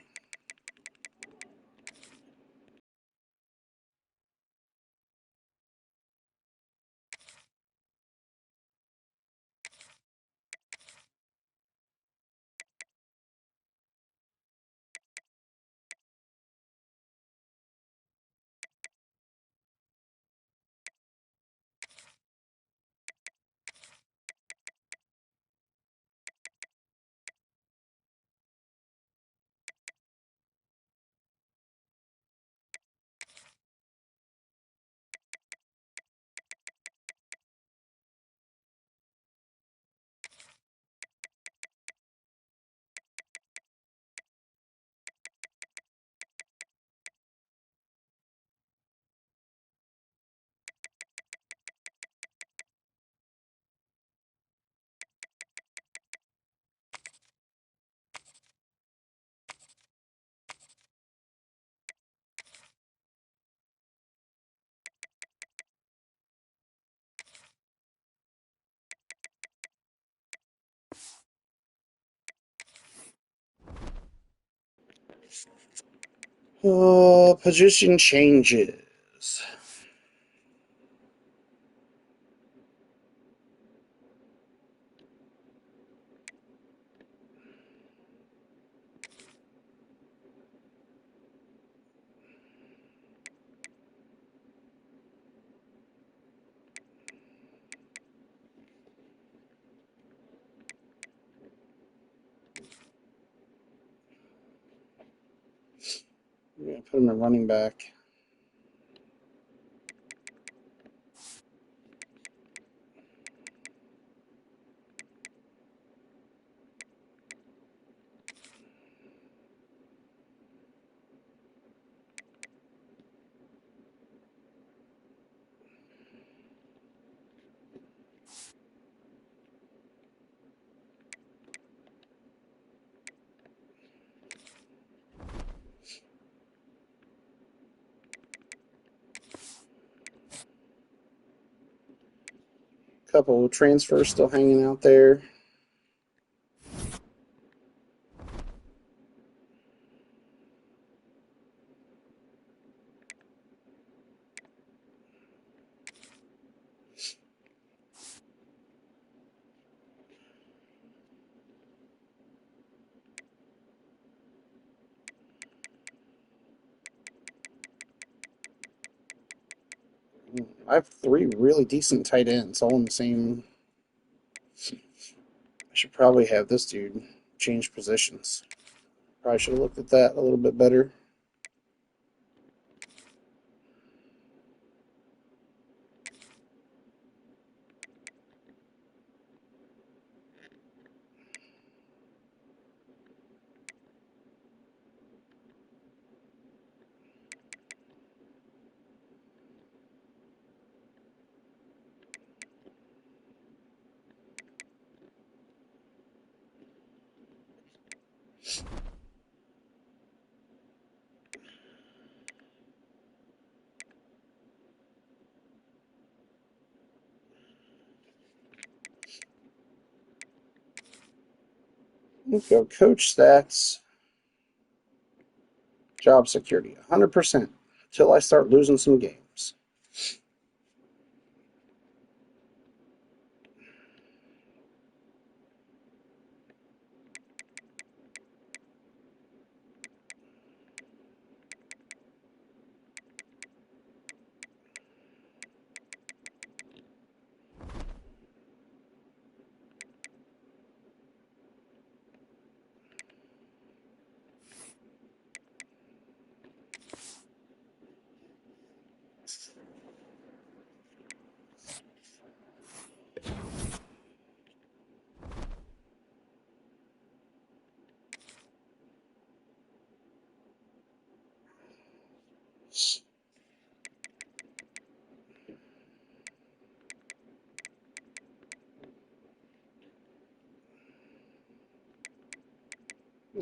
Position changes. I'm going to put him at running back. Couple of transfers still hanging out there. I have 3 really decent tight ends, all in the same. I should probably have this dude change positions. Probably should have looked at that a little bit better. Let's go coach stats. Job security, 100%, until I start losing some games.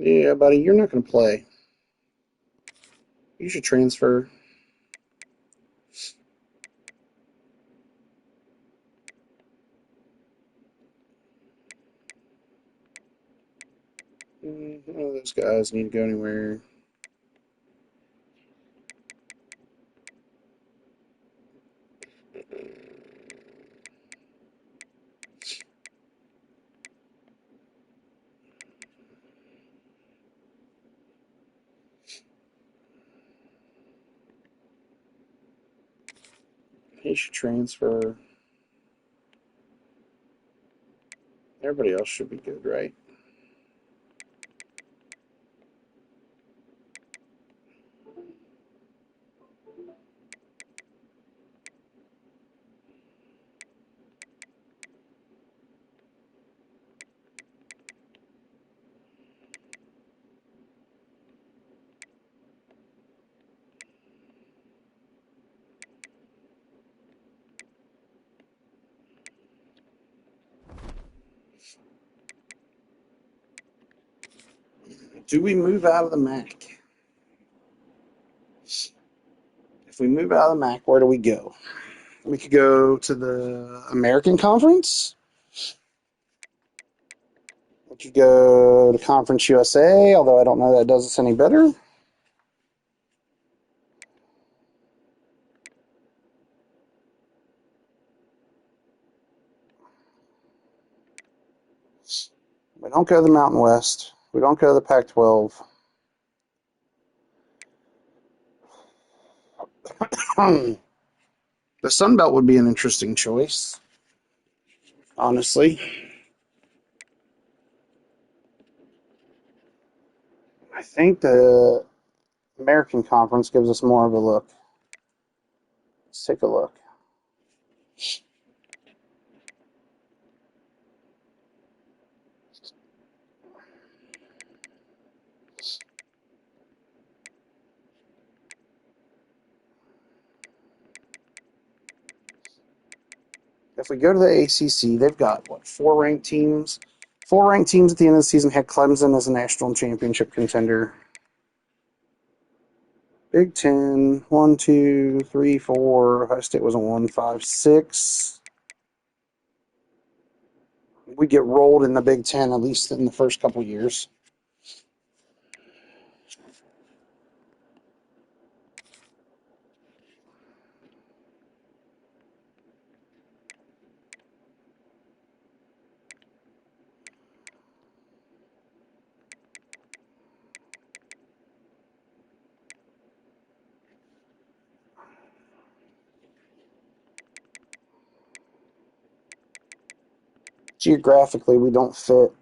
Yeah, buddy, you're not going to play. You should transfer. None of those guys need to go anywhere. He should transfer. Everybody else should be good, right? Do we move out of the MAC? If we move out of the MAC, where do we go? We could go to the American Conference. We could go to Conference USA, although I don't know that does us any better. We don't go to the Mountain West. We don't go to the Pac-12. The Sun Belt would be an interesting choice, honestly. I think the American Conference gives us more of a look. Let's take a look. If we go to the ACC, they've got, what, 4 ranked teams? 4 ranked teams at the end of the season had Clemson as a national championship contender. Big Ten, 1, 2, 3, 4. Ohio State was a 1, 5, 6. We get rolled in the Big Ten, at least in the first couple years. Geographically, we don't fit.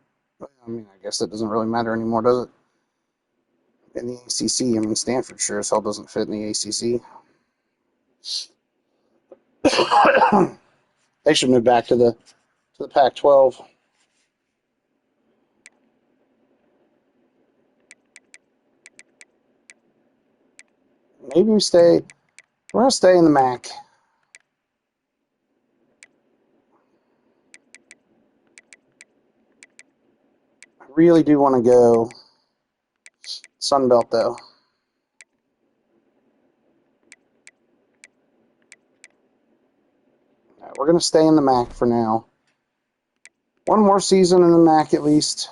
I mean, I guess it doesn't really matter anymore, does it? In the ACC, I mean, Stanford sure as hell doesn't fit in the ACC. They should move back to the Pac-12. Maybe we stay. We're gonna stay in the MAC. I really do want to go Sun Belt though. All right, we're gonna stay in the MAC for now. One more season in the MAC at least.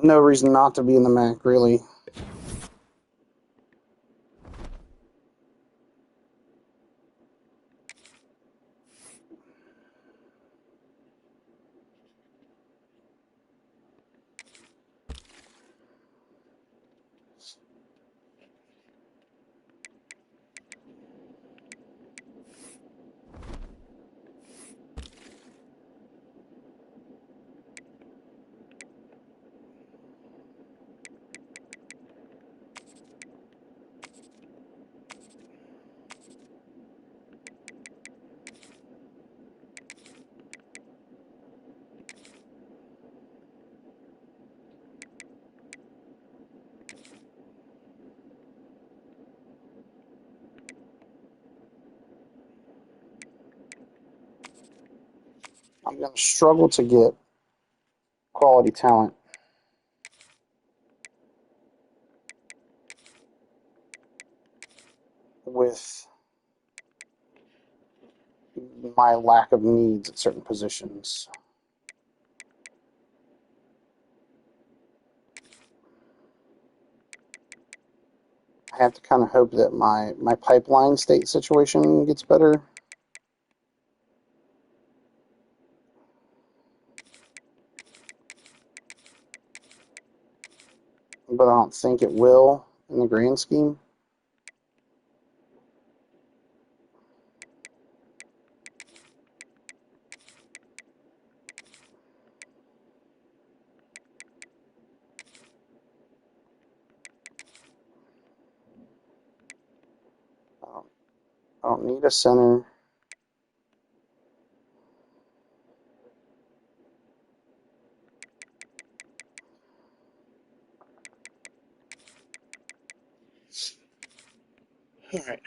No reason not to be in the MAC, really. I'm going to struggle to get quality talent with my lack of needs at certain positions. I have to kind of hope that my pipeline state situation gets better. But I don't think it will in the grand scheme. I don't need a center. All right.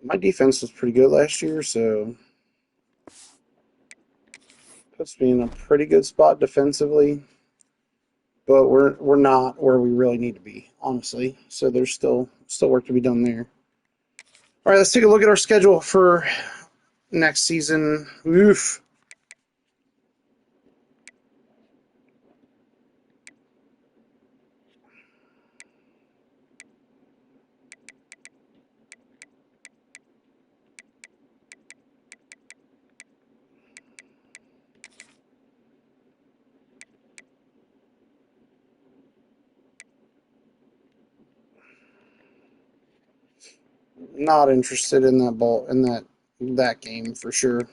My defense was pretty good last year, so puts me in a pretty good spot defensively. But we're not where we really need to be, honestly. So there's still work to be done there. All right, let's take a look at our schedule for next season. Oof. Not interested in that game for sure.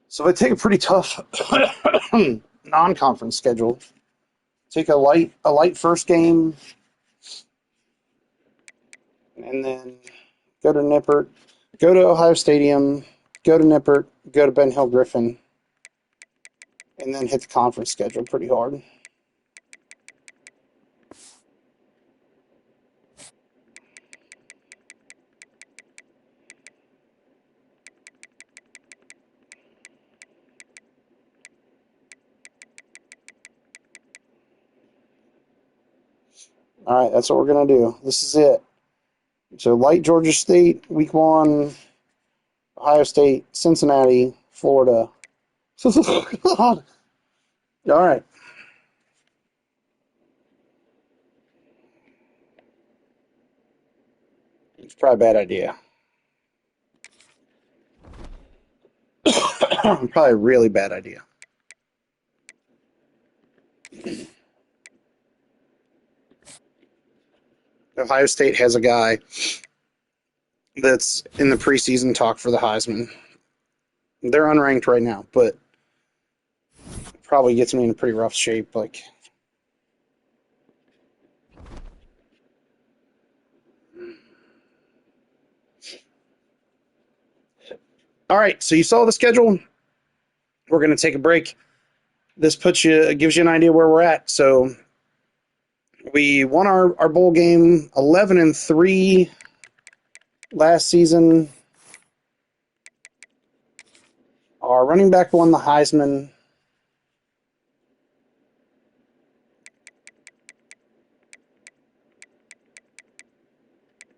So I take a pretty tough non-conference schedule. Take a light first game, and then go to Nippert, go to Ohio Stadium, go to Nippert, go to Ben Hill Griffin, and then hit the conference schedule pretty hard. All right, that's what we're going to do. This is it. So light Georgia State, week 1, Ohio State, Cincinnati, Florida. All right. It's probably a bad idea. Probably a really bad idea. Ohio State has a guy that's in the preseason talk for the Heisman. They're unranked right now, but probably gets me in a pretty rough shape. Like, all right, so you saw the schedule. We're going to take a break. This gives you an idea where we're at. So we won our bowl game 11-3 last season. Our running back won the Heisman.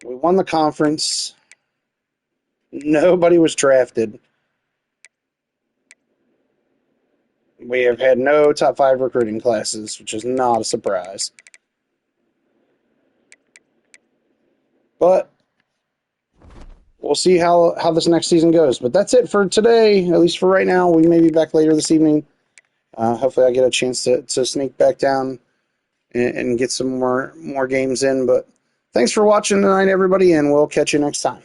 We won the conference. Nobody was drafted. We have had no top 5 recruiting classes, which is not a surprise. But we'll see how this next season goes. But that's it for today, at least for right now. We may be back later this evening. Hopefully I get a chance to sneak back down and get some more games in. But thanks for watching tonight, everybody, and we'll catch you next time.